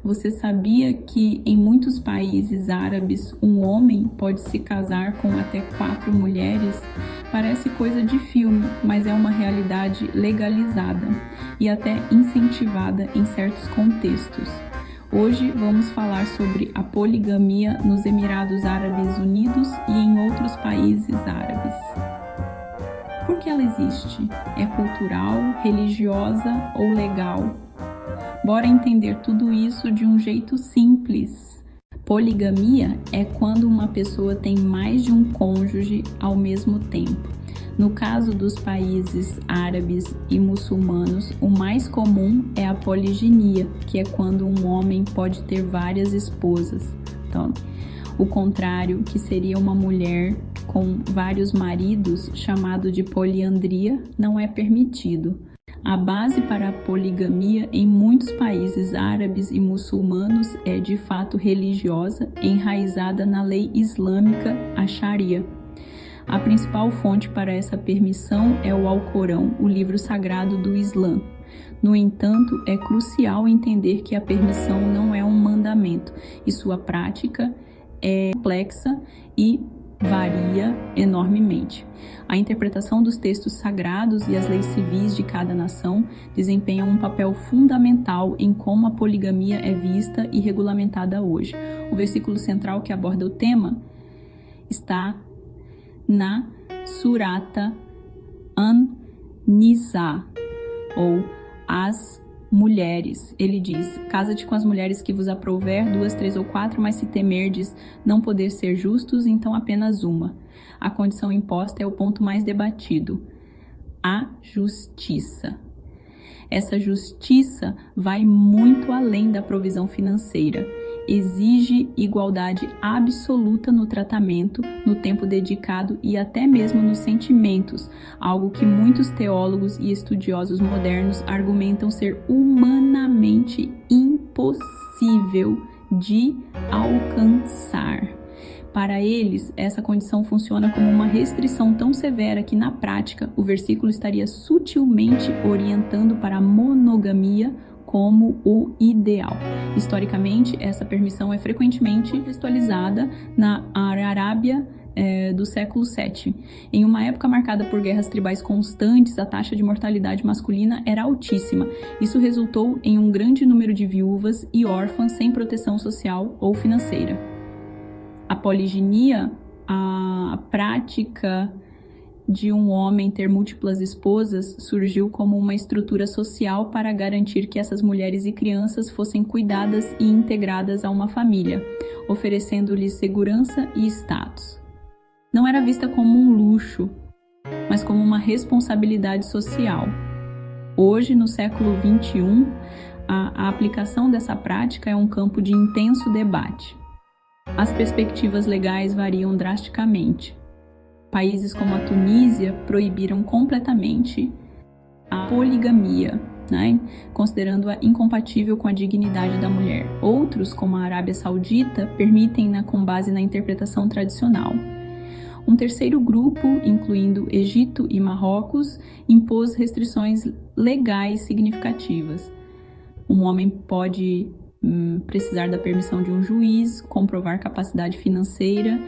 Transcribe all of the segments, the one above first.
Você sabia que em muitos países árabes um homem pode se casar com até 4 mulheres? Parece coisa de filme, mas é uma realidade legalizada e até incentivada em certos contextos. Hoje vamos falar sobre a poligamia nos Emirados Árabes Unidos e em outros países árabes. Por que ela existe? É cultural, religiosa ou legal? Bora entender tudo isso de um jeito simples. Poligamia é quando uma pessoa tem mais de um cônjuge ao mesmo tempo. No caso dos países árabes e muçulmanos, o mais comum é a poliginia, que é quando um homem pode ter várias esposas. Então, o contrário, que seria uma mulher com vários maridos, chamado de poliandria, não é permitido. A base para a poligamia em muitos países árabes e muçulmanos é de fato religiosa, enraizada na lei islâmica, a Sharia. A principal fonte para essa permissão é o Alcorão, o livro sagrado do Islã. No entanto, é crucial entender que a permissão não é um mandamento e sua prática é complexa e varia enormemente. A interpretação dos textos sagrados e as leis civis de cada nação desempenham um papel fundamental em como a poligamia é vista e regulamentada hoje. O versículo central que aborda o tema está na Surata An-Nisa, ou As Mulheres. Ele diz: casa-te com as mulheres que vos aprouver, 2, 3 ou 4, mas se temerdes não poder ser justos, então apenas uma. A condição imposta é o ponto mais debatido: a justiça. Essa justiça vai muito além da provisão financeira. Exige igualdade absoluta no tratamento, no tempo dedicado e até mesmo nos sentimentos, algo que muitos teólogos e estudiosos modernos argumentam ser humanamente impossível de alcançar. Para eles, essa condição funciona como uma restrição tão severa que, na prática, o versículo estaria sutilmente orientando para a monogamia como o ideal. Historicamente, essa permissão é frequentemente contextualizada na Arábia do século VII. Em uma época marcada por guerras tribais constantes, a taxa de mortalidade masculina era altíssima. Isso resultou em um grande número de viúvas e órfãs sem proteção social ou financeira. A poliginia, a prática de um homem ter múltiplas esposas, surgiu como uma estrutura social para garantir que essas mulheres e crianças fossem cuidadas e integradas a uma família, oferecendo-lhes segurança e status. Não era vista como um luxo, mas como uma responsabilidade social. Hoje, no século XXI, a aplicação dessa prática é um campo de intenso debate. As perspectivas legais variam drasticamente. Países como a Tunísia proibiram completamente a poligamia, considerando-a incompatível com a dignidade da mulher. Outros, como a Arábia Saudita, permitem-na com base na interpretação tradicional. Um terceiro grupo, incluindo Egito e Marrocos, impôs restrições legais significativas. Um homem pode precisar da permissão de um juiz, comprovar capacidade financeira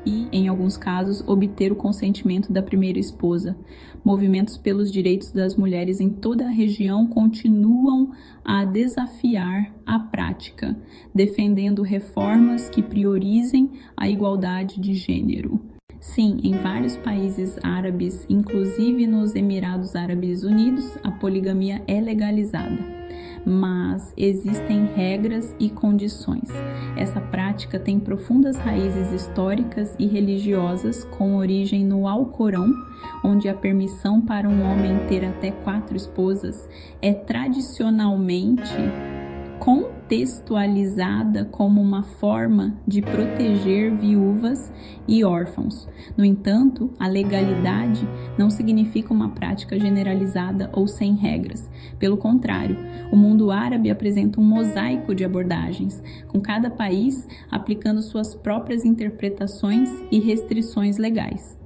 e, em alguns casos, obter o consentimento da primeira esposa. Movimentos pelos direitos das mulheres em toda a região continuam a desafiar a prática, defendendo reformas que priorizem a igualdade de gênero. Sim, em vários países árabes, inclusive nos Emirados Árabes Unidos, a poligamia é legalizada. Mas existem regras e condições. Essa prática tem profundas raízes históricas e religiosas, com origem no Alcorão, onde a permissão para um homem ter até 4 esposas é tradicionalmente contextualizada como uma forma de proteger viúvas e órfãos. No entanto, a legalidade não significa uma prática generalizada ou sem regras. Pelo contrário, o mundo árabe apresenta um mosaico de abordagens, com cada país aplicando suas próprias interpretações e restrições legais.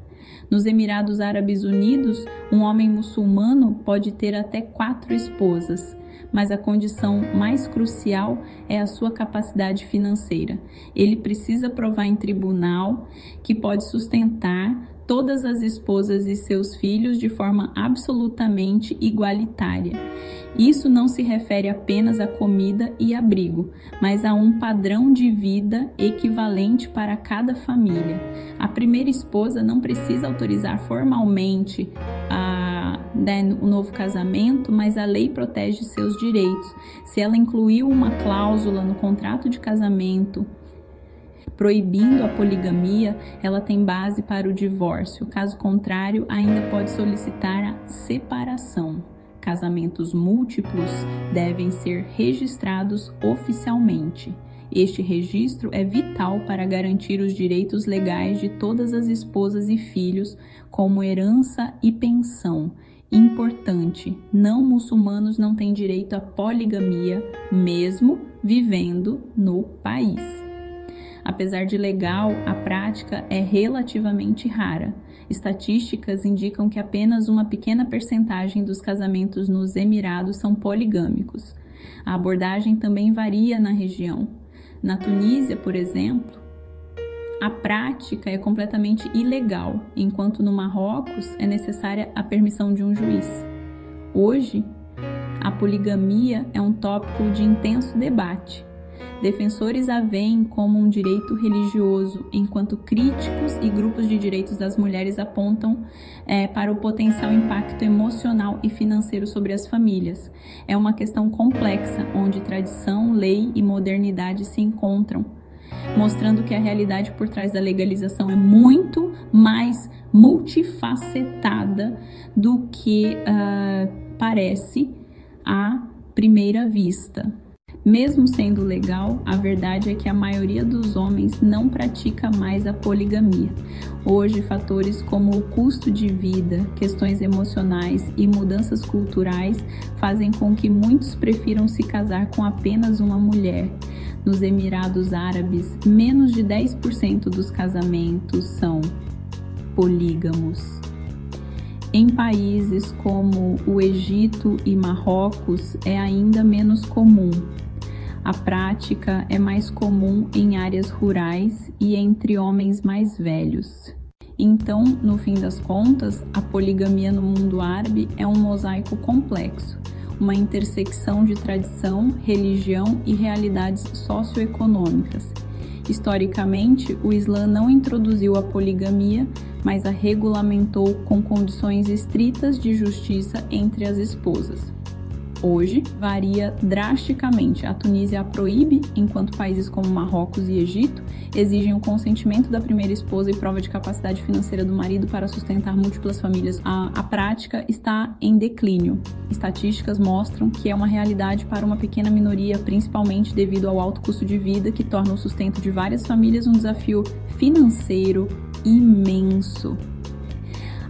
Nos Emirados Árabes Unidos, um homem muçulmano pode ter até 4 esposas, mas a condição mais crucial é a sua capacidade financeira. Ele precisa provar em tribunal que pode sustentar todas as esposas e seus filhos de forma absolutamente igualitária. Isso não se refere apenas a comida e abrigo, mas a um padrão de vida equivalente para cada família. A primeira esposa não precisa autorizar formalmente o novo casamento, mas a lei protege seus direitos. Se ela incluiu uma cláusula no contrato de casamento proibindo a poligamia, ela tem base para o divórcio. Caso contrário, ainda pode solicitar a separação. Casamentos múltiplos devem ser registrados oficialmente. Este registro é vital para garantir os direitos legais de todas as esposas e filhos, como herança e pensão. Importante, não muçulmanos não têm direito à poligamia, mesmo vivendo no país. Apesar de legal, a prática é relativamente rara. Estatísticas indicam que apenas uma pequena percentagem dos casamentos nos Emirados são poligâmicos. A abordagem também varia na região. Na Tunísia, por exemplo, a prática é completamente ilegal, enquanto no Marrocos é necessária a permissão de um juiz. Hoje, a poligamia é um tópico de intenso debate. Defensores a veem como um direito religioso, enquanto críticos e grupos de direitos das mulheres apontam para o potencial impacto emocional e financeiro sobre as famílias. É uma questão complexa, onde tradição, lei e modernidade se encontram, mostrando que a realidade por trás da legalização é muito mais multifacetada do que parece à primeira vista. Mesmo sendo legal, a verdade é que a maioria dos homens não pratica mais a poligamia. Hoje, fatores como o custo de vida, questões emocionais e mudanças culturais fazem com que muitos prefiram se casar com apenas uma mulher. Nos Emirados Árabes, menos de 10% dos casamentos são polígamos. Em países como o Egito e Marrocos, é ainda menos comum. A prática é mais comum em áreas rurais e entre homens mais velhos. Então, no fim das contas, a poligamia no mundo árabe é um mosaico complexo, uma intersecção de tradição, religião e realidades socioeconômicas. Historicamente, o Islã não introduziu a poligamia, mas a regulamentou com condições estritas de justiça entre as esposas. Hoje, varia drasticamente. A Tunísia a proíbe, enquanto países como Marrocos e Egito exigem o consentimento da primeira esposa e prova de capacidade financeira do marido para sustentar múltiplas famílias. A prática está em declínio. Estatísticas mostram que é uma realidade para uma pequena minoria, principalmente devido ao alto custo de vida, que torna o sustento de várias famílias um desafio financeiro imenso.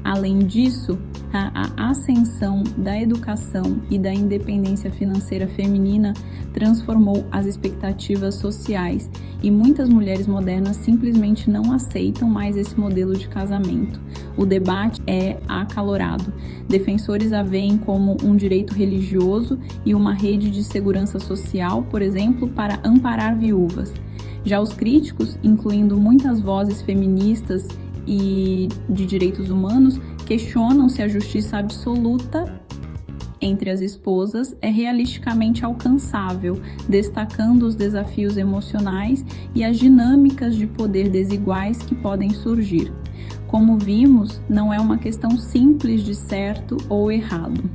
Além disso, a ascensão da educação e da independência financeira feminina transformou as expectativas sociais e muitas mulheres modernas simplesmente não aceitam mais esse modelo de casamento. O debate é acalorado. Defensores a veem como um direito religioso e uma rede de segurança social, por exemplo, para amparar viúvas. Já os críticos, incluindo muitas vozes feministas e de direitos humanos, questionam se a justiça absoluta entre as esposas é realisticamente alcançável, destacando os desafios emocionais e as dinâmicas de poder desiguais que podem surgir. Como vimos, não é uma questão simples de certo ou errado.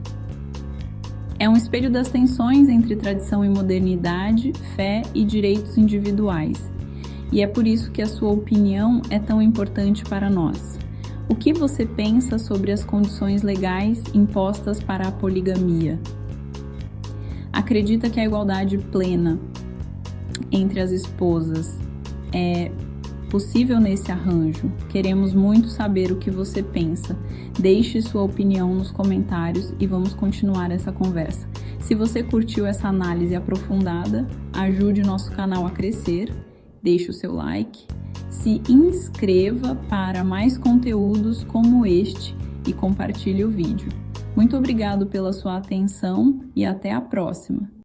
É um espelho das tensões entre tradição e modernidade, fé e direitos individuais. E é por isso que a sua opinião é tão importante para nós. O que você pensa sobre as condições legais impostas para a poligamia? Acredita que a igualdade plena entre as esposas é possível nesse arranjo? Queremos muito saber o que você pensa. Deixe sua opinião nos comentários e vamos continuar essa conversa. Se você curtiu essa análise aprofundada, ajude o nosso canal a crescer, deixe o seu like, se inscreva para mais conteúdos como este e compartilhe o vídeo. Muito obrigado pela sua atenção e até a próxima.